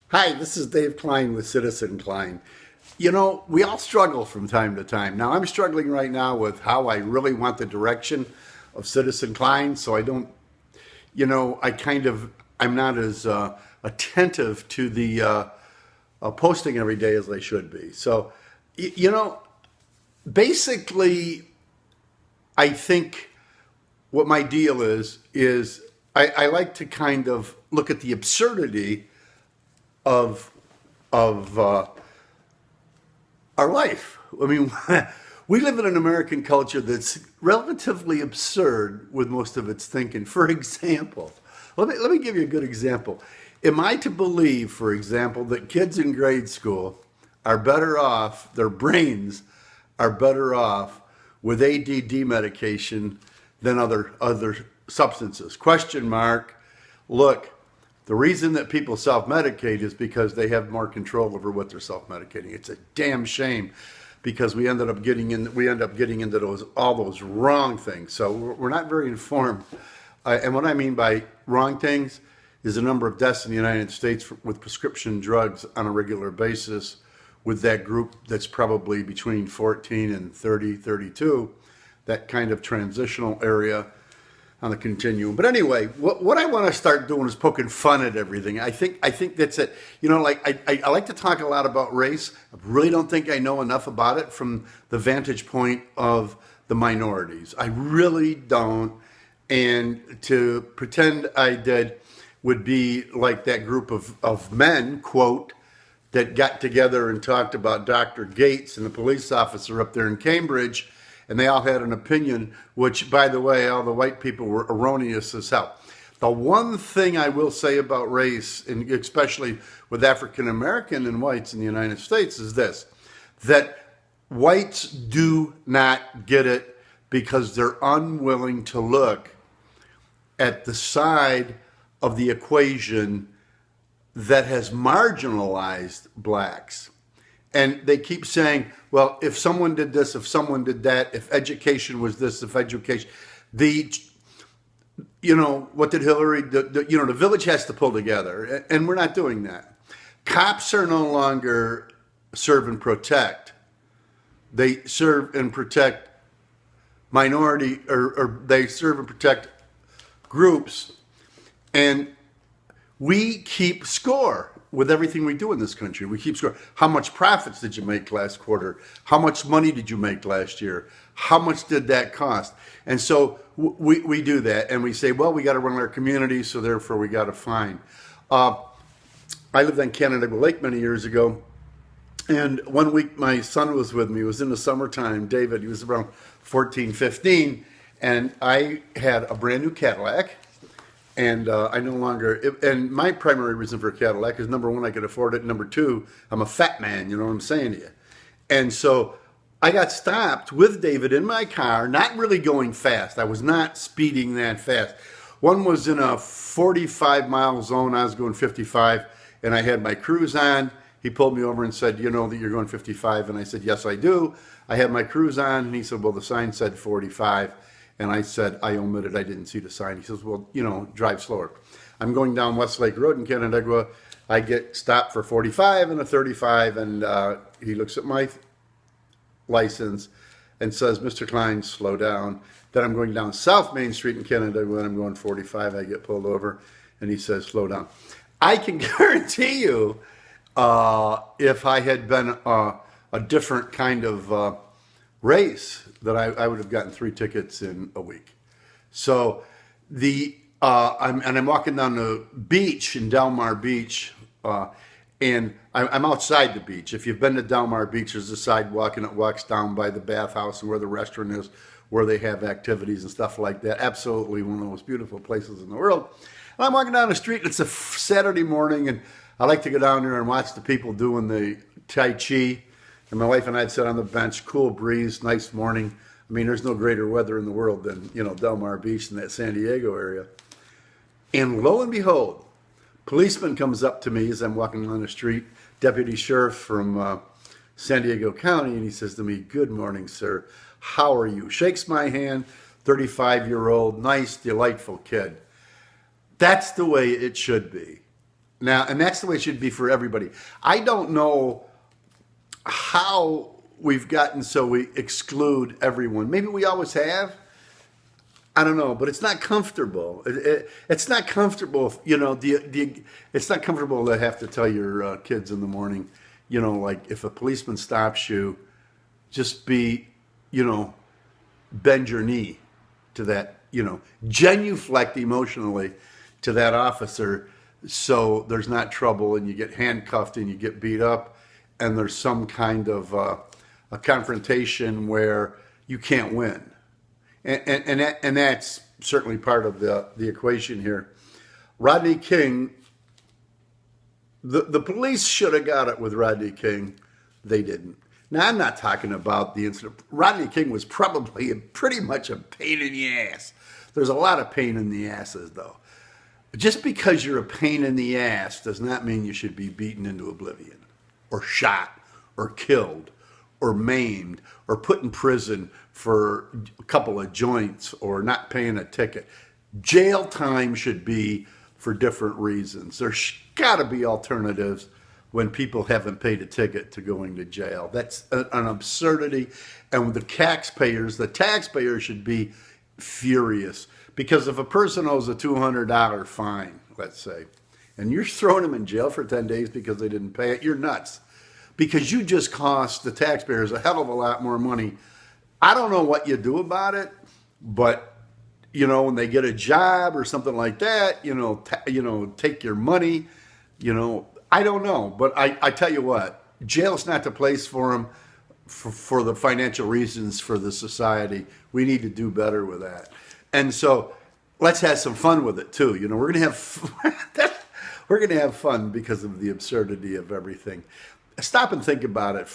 Hi, this is Dave Klein with CitizenKline. You know, we all struggle from time to time. Now, I'm struggling right now with how I really want the direction of CitizenKline, so I don't, I'm not as attentive to the posting every day as I should be. So, y- you know, basically, I think what my deal is I like to kind of look at the absurdity of of our life. I mean, we live in an American culture that's relatively absurd with most of its thinking. For example, let me give you a good example. Am I to believe, for example, that kids in grade school are better off, their brains are better off with ADD medication than other substances? Question mark. Look, the reason that people self-medicate is because they have more control over what they're self-medicating. It's a damn shame because we end up getting into all those wrong things. So we're not very informed. And what I mean by wrong things is the number of deaths in the United States with prescription drugs on a regular basis with that group that's probably between 14 and 30, 32, that kind of transitional area on the continuum. But anyway, what I want to start doing is poking fun at everything. I think that's it. You know, like I like to talk a lot about race. I really don't think I know enough about it from the vantage point of the minorities. I really don't. And to pretend I did would be like that group of men, quote, that got together and talked about Dr. Gates and the police officer up there in Cambridge, and they all had an opinion, which, by the way, all the white people were erroneous as hell. The one thing I will say about race, and especially with African American and whites in the United States, is this: that whites do not get it because they're unwilling to look at the side of the equation that has marginalized blacks. And they keep saying, well, if someone did this, if someone did that, if education was this, if education, what did Hillary, the village has to pull together. And we're not doing that. Cops are no longer serve and protect. They serve and protect minority, or they serve and protect groups. And we keep score with everything we do in this country. We keep score. How much profits did you make last quarter? How much money did you make last year? How much did that cost? And so we do that, and we say, well, we got to run our community, so therefore we got to fine. I lived on Canandaigua Lake many years ago, and one week my son was with me. It was in the summertime. David, he was around 14, 15, and I had a brand new Cadillac. And I no longer, and my primary reason for a Cadillac is, number one, I could afford it. Number two, I'm a fat man, you know what I'm saying to you. And so I got stopped with David in my car, not really going fast. I was not speeding that fast. One was in a 45-mile zone. I was going 55, and I had my cruise on. He pulled me over and said, you know that you're going 55? And I said, yes, I do. I had my cruise on, and he said, well, the sign said 45. And I said, I omitted, I didn't see the sign. He says, well, drive slower. I'm going down Westlake Road in Canandaigua. I get stopped for 45 and a 35, and he looks at my license and says, Mr. Klein, slow down. Then I'm going down South Main Street in Canandaigua, and I'm going 45. I get pulled over, and he says, slow down. I can guarantee you, if I had been a different kind of race, that I would have gotten 3 tickets in a week. So I'm walking down the beach in Delmar Beach, and I'm outside the beach. If you've been to Delmar Beach, there's a sidewalk, and it walks down by the bathhouse and where the restaurant is, where they have activities and stuff like that. Absolutely one of the most beautiful places in the world. And I'm walking down the street, and it's a Saturday morning, and I like to go down there and watch the people doing the Tai Chi. And my wife and I had sat on the bench, cool breeze, nice morning. I mean, there's no greater weather in the world than, Delmar Beach in that San Diego area. And lo and behold, policeman comes up to me as I'm walking down the street, deputy sheriff from San Diego County, and he says to me, good morning, sir. How are you? Shakes my hand, 35-year-old, nice, delightful kid. That's the way it should be. Now, and that's the way it should be for everybody. I don't know how we've gotten so we exclude everyone. Maybe we always have. I don't know, but it's not comfortable. It's not comfortable, it's not comfortable to have to tell your kids in the morning, like if a policeman stops you, just bend your knee to that, genuflect emotionally to that officer so there's not trouble and you get handcuffed and you get beat up and there's some kind of a confrontation where you can't win. And that's certainly part of the equation here. Rodney King, the police should have got it with Rodney King. They didn't. Now, I'm not talking about the incident. Rodney King was probably pretty much a pain in the ass. There's a lot of pain in the asses, though. Just because you're a pain in the ass does not mean you should be beaten into oblivion or shot or killed or maimed or put in prison for a couple of joints or not paying a ticket. Jail time should be for different reasons. There's got to be alternatives when people haven't paid a ticket to going to jail. That's an absurdity. And with the taxpayers should be furious. Because if a person owes a $200 fine, let's say, and you're throwing them in jail for 10 days because they didn't pay it, you're nuts. Because you just cost the taxpayers a hell of a lot more money. I don't know what you do about it, but when they get a job or something like that, take your money, I don't know. But I tell you what, jail's not the place for them for the financial reasons for the society. We need to do better with that. And so let's have some fun with it too. We're going to have fun because of the absurdity of everything. Stop and think about it,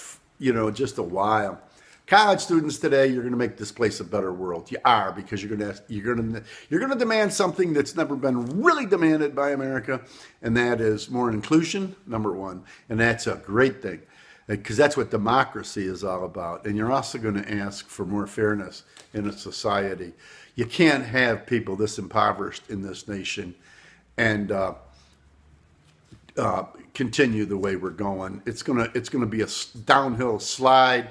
just a while. College students today, you're going to make this place a better world. You are, because you're going to demand something that's never been really demanded by America, and that is more inclusion, number one. And that's a great thing, because that's what democracy is all about. And you're also going to ask for more fairness in a society. You can't have people this impoverished in this nation and continue the way we're going. It's gonna be a downhill slide,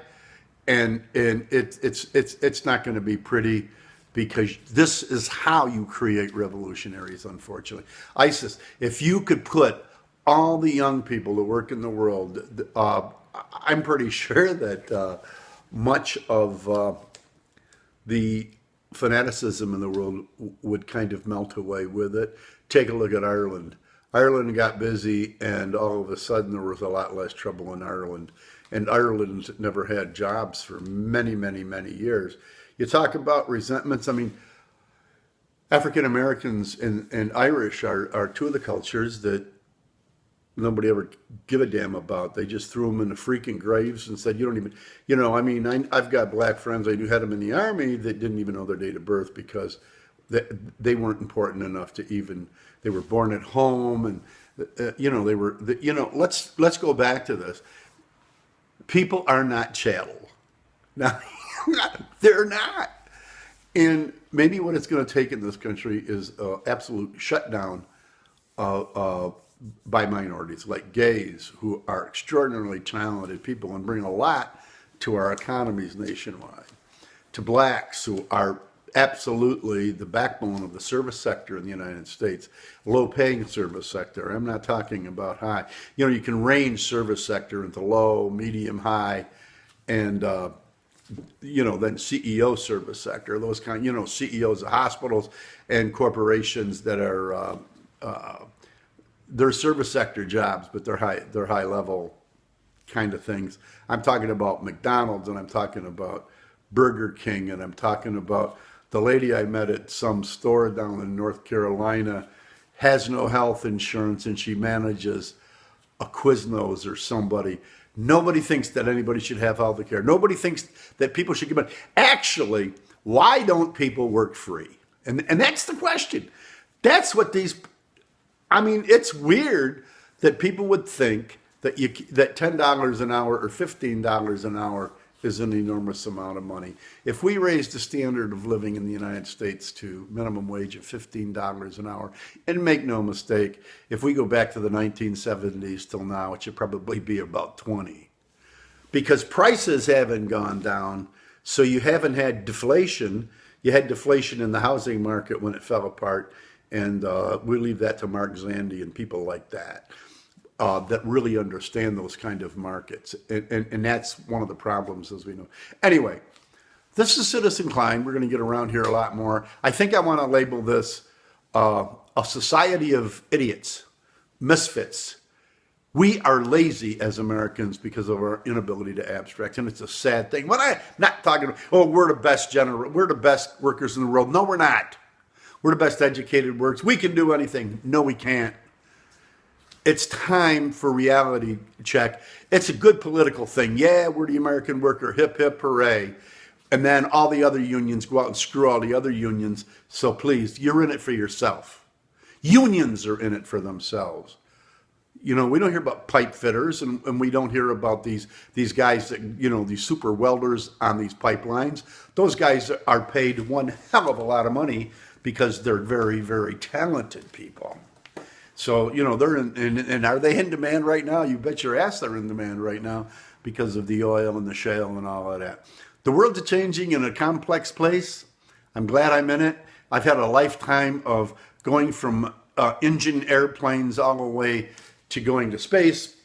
and it's not going to be pretty, because this is how you create revolutionaries. Unfortunately, ISIS. If you could put all the young people that work in the world, I'm pretty sure that much of the fanaticism in the world would kind of melt away with it. Take a look at Ireland. Ireland got busy, and all of a sudden there was a lot less trouble in Ireland. And Ireland's never had jobs for many, many, many years. You talk about resentments. I mean, African Americans and Irish are two of the cultures that nobody ever give a damn about. They just threw them in the freaking graves and said, you don't even, I've got black friends, I had them in the Army that didn't even know their date of birth because they weren't important enough to even, they were born at home, and let's go back to this. People are not chattel. Now, they're not. And maybe what it's going to take in this country is absolute shutdown by minorities like gays, who are extraordinarily talented people and bring a lot to our economies nationwide, to blacks, who are absolutely the backbone of the service sector in the United States, low-paying service sector. I'm not talking about high. You can range service sector into low, medium, high, and then CEO service sector. Those kind, CEOs of hospitals and corporations that are they're service sector jobs, but they're high level kind of things. I'm talking about McDonald's, and I'm talking about Burger King, and I'm talking about the lady I met at some store down in North Carolina, has no health insurance, and she manages a Quiznos or somebody. Nobody thinks that anybody should have health care. Nobody thinks that people should get money. Actually, why don't people work free? And that's the question. That's what it's weird that people would think that that $10 an hour or $15 an hour is an enormous amount of money. If we raise the standard of living in the United States to minimum wage of $15 an hour, and make no mistake, if we go back to the 1970s till now, it should probably be about 20. Because prices haven't gone down, so you haven't had deflation. You had deflation in the housing market when it fell apart, and we leave that to Mark Zandi and people like that. That really understand those kind of markets. And that's one of the problems, as we know. Anyway, this is Citizen Klein. We're going to get around here a lot more. I think I want to label this a society of idiots, misfits. We are lazy as Americans because of our inability to abstract, and it's a sad thing. But I'm not talking about, oh, we're the best workers in the world. No, we're not. We're the best educated workers. We can do anything. No, we can't. It's time for reality check. It's a good political thing. Yeah, we're the American worker. Hip, hip, hooray. And then all the other unions go out and screw all the other unions. So please, you're in it for yourself. Unions are in it for themselves. You know, we don't hear about pipe fitters, and we don't hear about these guys that, you know, these super welders on these pipelines. Those guys are paid one hell of a lot of money because they're very, very talented people. So, you know, they're and are they in demand right now? You bet your ass they're in demand right now because of the oil and the shale and all of that. The world's changing in a complex place. I'm glad I'm in it. I've had a lifetime of going from engine airplanes all the way to going to space.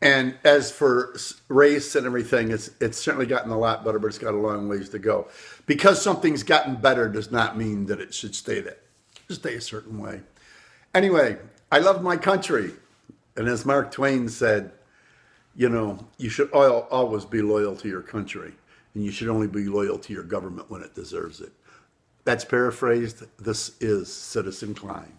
And as for race and everything, it's certainly gotten a lot better, but it's got a long ways to go. Because something's gotten better does not mean that it should stay that. Just stay a certain way. Anyway, I love my country. And as Mark Twain said, you know, you should always be loyal to your country, and you should only be loyal to your government when it deserves it. That's paraphrased. This is Citizen Klein.